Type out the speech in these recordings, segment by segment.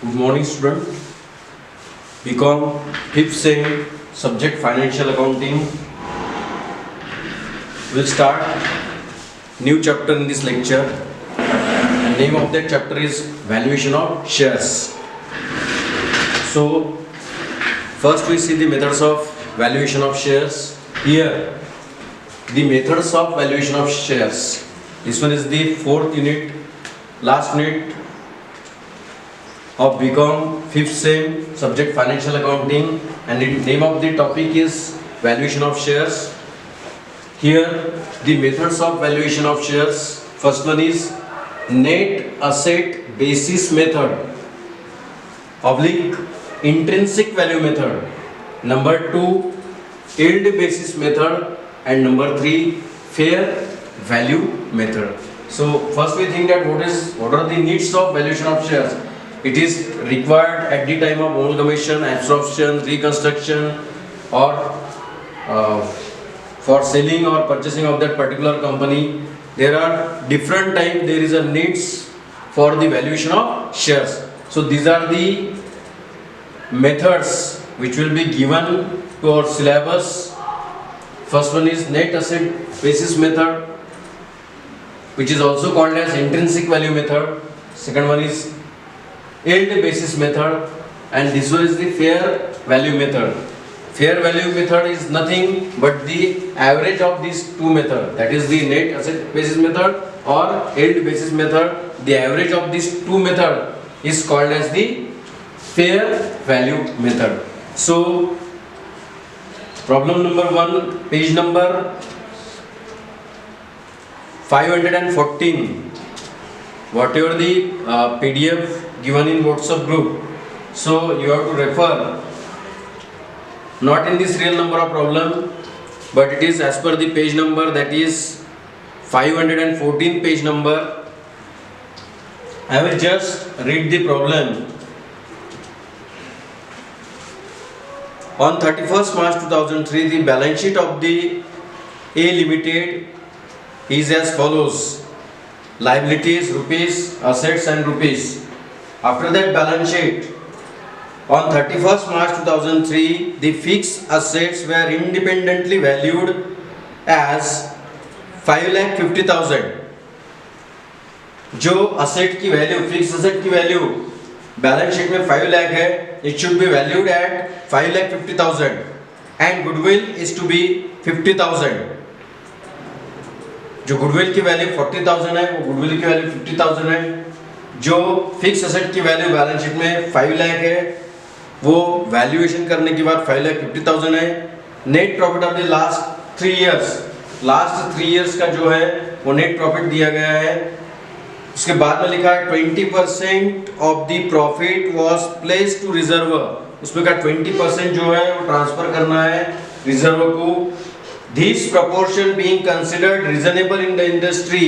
Good morning, student. BCom 5th sem subject financial accounting. We'll start new chapter in this lecture. The name of that chapter is valuation of shares. So first we see the methods of valuation of shares. Here the methods of valuation of shares. This one is the fourth unit, last unit of BCom 5th sem subject financial accounting, and the name of the topic is valuation of shares. Here the methods of valuation of shares. First one is net asset basis method oblique intrinsic value method. Number 2 yield basis method, and number 3 fair value method. So first we think that what are the needs of valuation of shares. It is required at the time of amalgamation, absorption, reconstruction, or for selling or purchasing of that particular company. There are different types. There is a needs for the valuation of shares. So these are the methods which will be given to our syllabus. First one is net asset basis method, which is also called as intrinsic value method. Second one is yield basis method, and this one is the fair value method. Fair value method is nothing but the average of these two methods, that is the net asset basis method or yield basis method. The average of these two methods is called as the fair value method. So problem number 1, page number 514, whatever the PDF given in WhatsApp group, so you have to refer not in the serial number of problem, but it is as per the page number, that is 514 page number. I will just read the problem. On 31st March 2003, the balance sheet of the A Limited is as follows: liabilities rupees, assets and rupees. After that balance sheet, on 31st March 2003, the fixed assets were independently valued as 5,50,000. जो asset की value, fix asset की value balance sheet में 5 लाख है, it should be valued at 5,50,000, and goodwill is to be 50,000. जो goodwill की value 40,000 है, वो goodwill की वैल्यू 50,000 है. जो फिक्स एसेट की वैल्यू बैलेंस शीट में 5 लाख है, वो वैल्यूएशन करने के बाद 5,50,000 है. Net profit of the last 3 years, last 3 years का जो है वो नेट प्रॉफिट दिया गया है. उसके बाद में लिखा है 20% of the profit was placed to reserve. उसमें का 20% जो है वो ट्रांसफर करना है रिजर्व को. This proportion being considered reasonable in the industry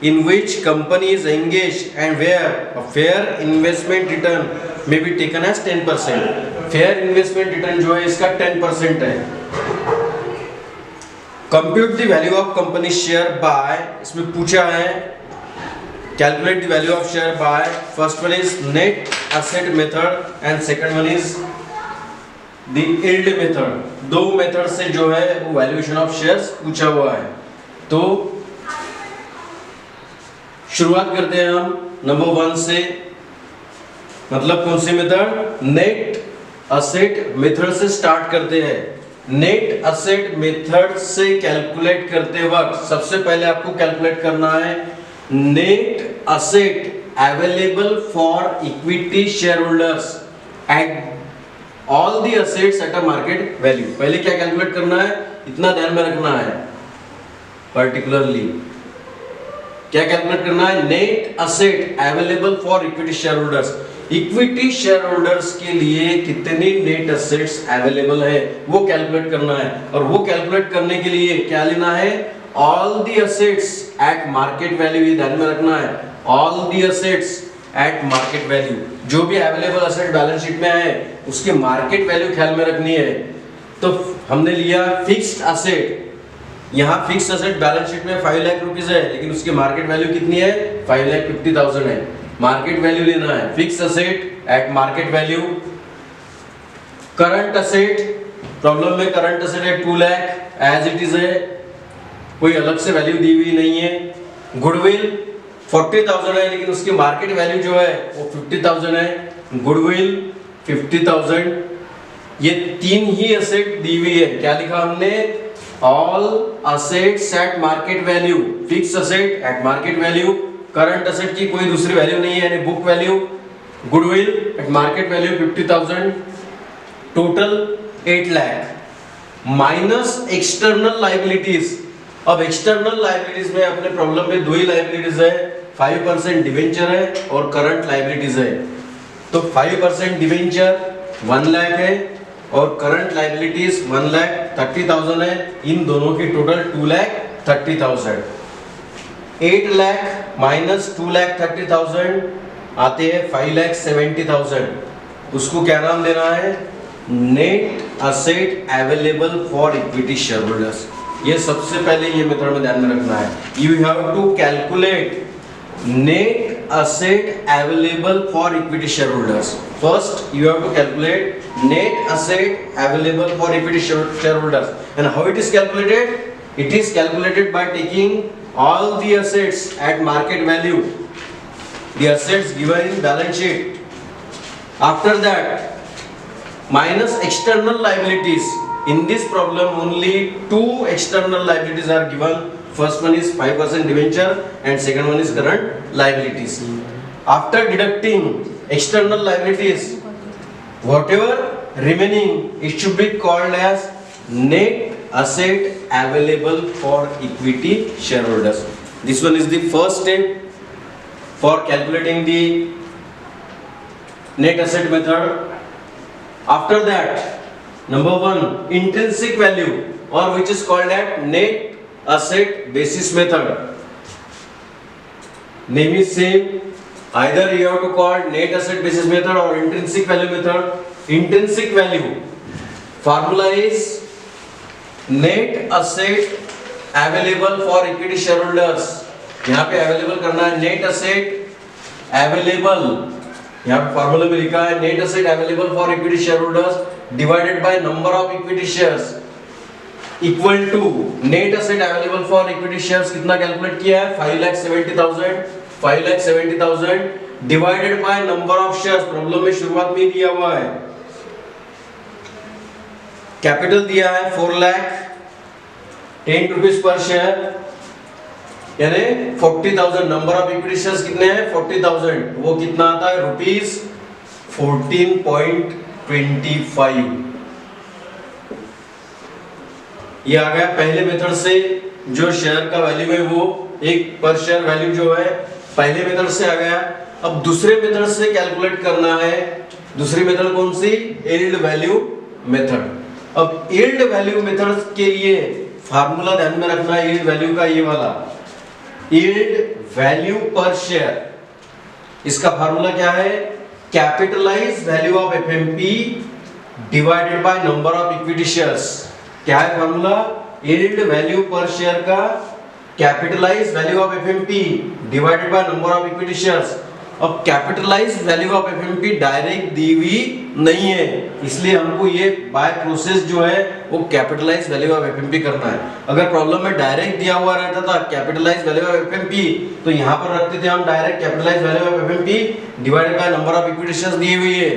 in which company is engaged, and where a fair investment return may be taken as 10%. Fair investment return जो है इसका 10% है. Compute the value of company share by, इसमें पूछा है calculate the value of share by. First one is net asset method and second one is the yield method. दो method से जो है वो वैल्यूएशन ऑफ शेयर्स पूछा हुआ है. तो शुरुआत करते हैं हम नंबर 1 से. मतलब कौन सी मेथड? नेट असेट मेथड से स्टार्ट करते हैं. नेट असेट मेथड से कैलकुलेट करते वक्त सबसे पहले आपको कैलकुलेट करना है net asset available for equity share holders at all the assets at a market value. पहले क्या कैलकुलेट करना है, इतना ध्यान में रखना है पर्टिकुलरली. क्या कैलकुलेट करना है? Net asset available for equity share holders. Equity share holders के लिए कितनी नेट असेट्स अवेलेबल है वो कैलकुलेट करना है. और वो कैलकुलेट करने के लिए क्या लेना है? All the assets eight market value. ये ध्यान में रखना है, all the assets eight market value. जो भी अवेलेबल असेट बैलेंस शीट में है उसकी मार्केट वैल्यू ख्याल में रखनी है. तो हमने लिया फिक्स्ड असेट. यहाँ फिक्स्ड असेट बैलेंस शीट में 5 लाख रुपीस है, लेकिन उसकी मार्केट वैल्यू कितनी है? 5,50,000 है. मार्केट वैल्यू लेना है, fix asset eight market value. Current asset, problem में करंट असेट है 2 लाख एज इट इज है, कोई अलग से वैल्यू दी हुई नहीं है। गुडविल 40,000 है लेकिन उसकी मार्केट वैल्यू जो है वो 50,000 है। गुडविल 50,000। ये 3 ही असेट दी हुई है, क्या लिखा हमने, all assets eight market value, fix asset eight market value, current asset की कोई दूसरी वैल्यू नहीं है यानी book value, goodwill eight market value 50,000, total 8 lakh minus external liabilities. अब एक्सटर्नल लायबिलिटीज में अपने प्रॉब्लम में 2 ही लायबिलिटीज है, 5% डिवेंचर है और करंट लायबिलिटीज है। तो 5% डिवेंचर 1 लाख है और करंट लायबिलिटीज 1,30,000 है, इन दोनों की टोटल 2,30,000। 8 लाख माइनस 2,30,000 आते हैं 5,70,000। उसको क्या नाम देना है, net asset available for equity share holders. ये सबसे पहले ये मेथड में ध्यान में रखना है, you have to calculate net asset available for equity shareholders. First you have to calculate net asset available for equity shareholders, and how it is calculated, it is calculated by taking all the assets at market value, the assets given in balance sheet, after that minus external liabilities. In this problem only 2 external liabilities are given, first one is 5% debenture and second one is current liabilities. After deducting external liabilities, whatever remaining, it should be called as net asset available for equity shareholders. This one is the first step for calculating the net asset method. After that, number 1, intrinsic value, or which is called as net asset basis method. Name is same, either you have to call net asset basis method or intrinsic value method. Intrinsic value formula is net asset available for equity shareholders. यहाँ पे available करना है net asset available, यहाँ पे formula में लिखा है net asset available for equity shareholders divided by number of equity shares equal to net asset available for equity shares कितना कैलकुलेट किया है, 5,70,000 divided by number of shares. Problem में शुरुआत में दिया हुआ है, कैपिटल दिया है 4 लाख, 10 रुपीज पर शेयर यानी 40,000। नंबर ऑफ इक्विटी शेयर्स कितने हैं, 40,000, वो कितना आता है, रुपीज 14.25। ये आ गया पहले मेथड से, जो शेयर का वैल्यू है वो एक पर शेयर वैल्यू जो है पहले मेथड से आ गया। अब दूसरे मेथड से कैलकुलेट करना है, दूसरी मेथड कौन सी, यील्ड वैल्यू मेथड। अब यील्ड वैल्यू मेथड के लिए फार्मूला ध्यान में रखना है, यील्ड वैल्यू का ये वाला, यील्ड वैल्यू पर शेयर, इसका फार्मूला क्या है, capitalise value of FMP divided by number of equity shares. क्या है फार्मूला, यील्ड वैल्यू पर शेयर का capitalize value of FMP divided by number of equity shares. अब capitalise value of FMP direct दी हुई नहीं है, इसलिए हमको ये बाय प्रोसेस जो है वो कैपिटलाइज वैल्यू ऑफ एफएमपी करना है। अगर प्रॉब्लम में डायरेक्ट दिया हुआ रहता था कैपिटलाइज वैल्यू ऑफ एफएमपी, तो यहाँ पर रखते थे हम direct capitalize value of FMP divided by number of equity shares दी हुई है।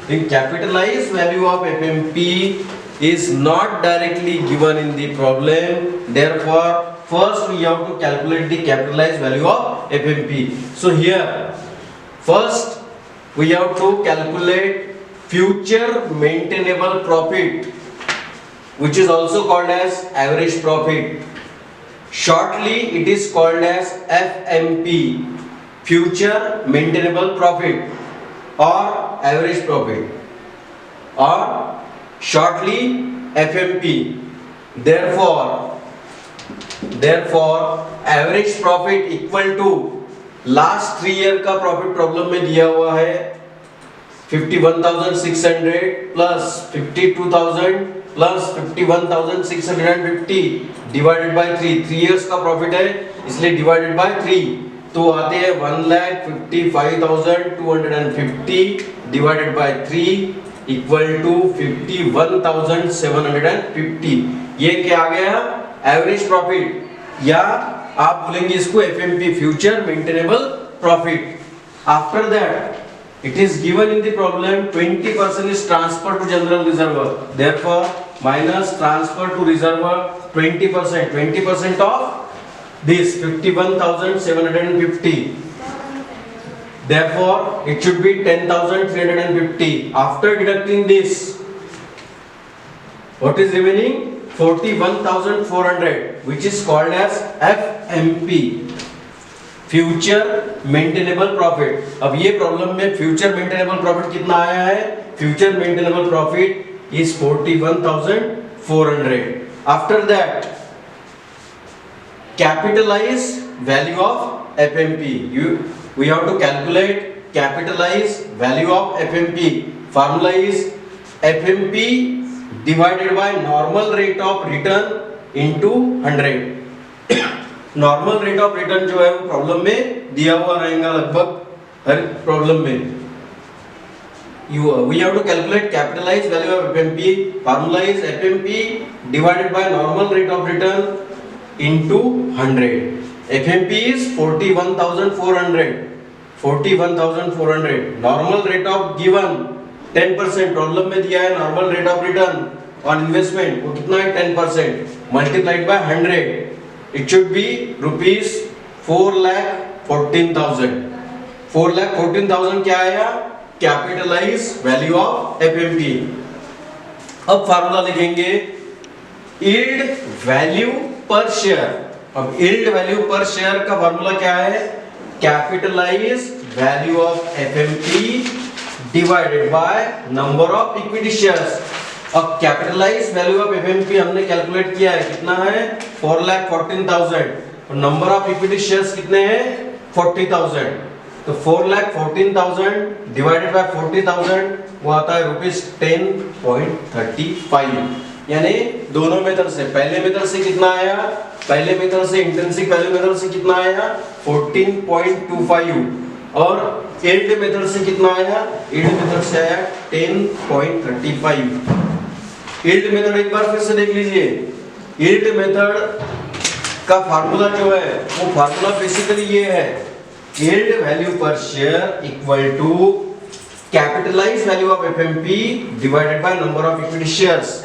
लेकिन capitalize value of FMP is not directly given in the problem, therefore first we have to calculate the capitalized value of FMP. So here first we have to calculate future maintainable profit, which is also called as average profit. Shortly it is called as FMP, future maintainable profit or average profit, or shortly FMP. Therefore average profit equal to last 3 year का profit problem में दिया हुआ है 51,600 plus 52,000 plus 51,650 divided by 3 years का profit है इसलिए divided by 3 तो आते हैं 1,55,250 डिवाइडेड बाय 3 इक्वल टू 51,750। ये क्या आ गया? एवरेज प्रॉफिट, या आप बोलेंगे इसको FMP, future maintainable profit. After that it is given in the problem 20% is transferred to general reserve, therefore minus transfer to reserve 20% of this 51,750, therefore it should be 10,350. After deducting this, what is remaining? 41,400, which is called as FMP, future maintainable profit. अब ये problem में future maintainable profit कितना आया है? Future maintainable profit is 41,400। After that capitalise value of FMP, we have to calculate capitalise value of FMP. Formula is FMP divided by normal rate of return into 100। Normal rate of return जो है वो problem में दिया हुआ रहेगा लगभग हर problem में। We have to calculate capitalise value of FMP. Formula is FMP divided by normal rate of return into 100। FMP is 41,400, 41,400। Normal rate of given 10%, problem में दिया है normal rate of return on investment, वो कितना है? 10% multiplied by 100, it should be rupees 4,14,000। 4,14,000 क्या आया? Capitalise value of FMP. अब formula लिखेंगे यील्ड वैल्यू पर शेयर। अब यील्ड वैल्यू पर शेयर का फार्मूला क्या है? Capitalise value of FMP divided by number of equity shares. अब कैपिटलाइज वैल्यू ऑफ एफएमपी हमने कैलकुलेट किया है, कितना है? 4,14,000। और नंबर ऑफ इक्विटी शेयर्स कितने हैं? 40,000। तो 4,14,000 डिवाइडेड बाय 40,000 वो आता है ₹10.35। यानी दोनों मेथड से, पहले मेथड से कितना आया? पहले मेथड से इंट्रिंसिक वैल्यू मेथड से कितना आया? 14.25। और यील्ड मेथड से कितना आया? यील्ड मेथड से आया 10.35। यील्ड मेथड एक बार फिर से देख लीजिए। यील्ड मेथड का फार्मूला जो है वो फार्मूला बेसिकली ये है, yield value per share equal to capitalise value of FMP divided by number of equity shares.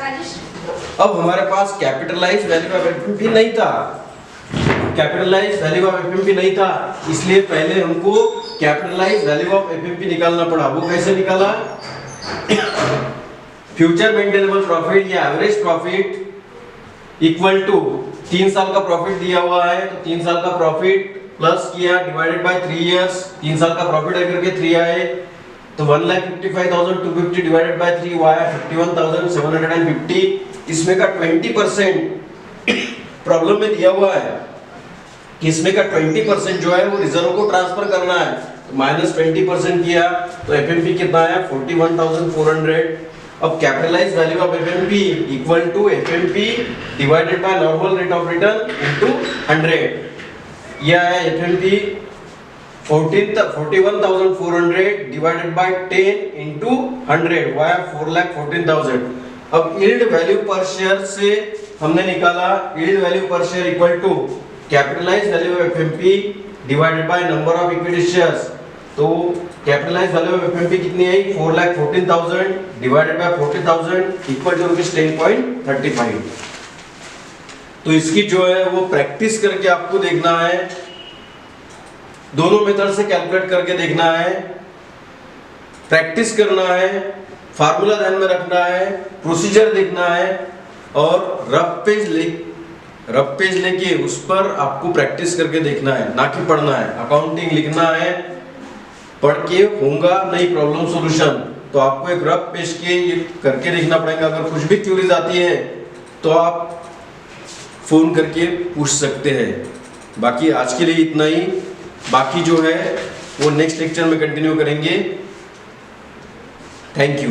अब हमारे पास कैपिटलाइज वैल्यू ऑफ एफएमपी नहीं था, कैपिटलाइज वैल्यू ऑफ एफएमपी नहीं था, इसलिए पहले हमको कैपिटलाइज वैल्यू ऑफ एफएमपी निकालना पड़ा। वो कैसे निकाला? फ्यूचर मेंटेनेबल प्रॉफिट या एवरेज प्रॉफिट इक्वल टू 3 साल का प्रॉफिट दिया हुआ है, तो 3 साल का प्रॉफिट प्लस किया डिवाइडेड बाय 3 इयर्स। 3 साल का प्रॉफिट अगर के 3 आए तो 1,55,250 डिवाइडेड बाय 3 वो आया 51,750। इसमें का 20% प्रॉब्लम में दिया हुआ है कि इसमें का 20% जो है वो रिजर्व को ट्रांसफर करना है, तो -20% किया तो एफएमपी कितना आया? 41,400। अब capitalise value of FMP equal to FMP divided by normal rate of return into 100। यह है एफएमपी 41,400 डिवाइडेड बाय 10 इनटू 100, वो है 4,14,000। अब यील्ड वैल्यू पर शेयर से हमने निकाला yield value per share equal to capitalise value of FMP divided by number of equity shares. तो capitalise value of FMP कितनी आई? 4,14,000 डिवाइडेड बाय 40,000 इक्वल टू ₹10.35। तो इसकी जो है वो प्रैक्टिस करके आपको देखना है, दोनों मेथड से कैलकुलेट करके देखना है, प्रैक्टिस करना है, फार्मूला ध्यान में रखना है, प्रोसीजर देखना है और रफ पेज लेके उस पर आपको प्रैक्टिस करके देखना है, ना कि पढ़ना है। अकाउंटिंग लिखना है, पढ़ के होगा नहीं प्रॉब्लम सॉल्यूशन, तो आपको एक रफ पेज के ये करके देखना पड़ेगा। अगर कुछ भी क्वेरीज आती है तो आप फोन करके पूछ सकते हैं। बाकी आज के लिए इतना ही, बाकी जो है वो नेक्स्ट लेक्चर में कंटिन्यू करेंगे। Thank you.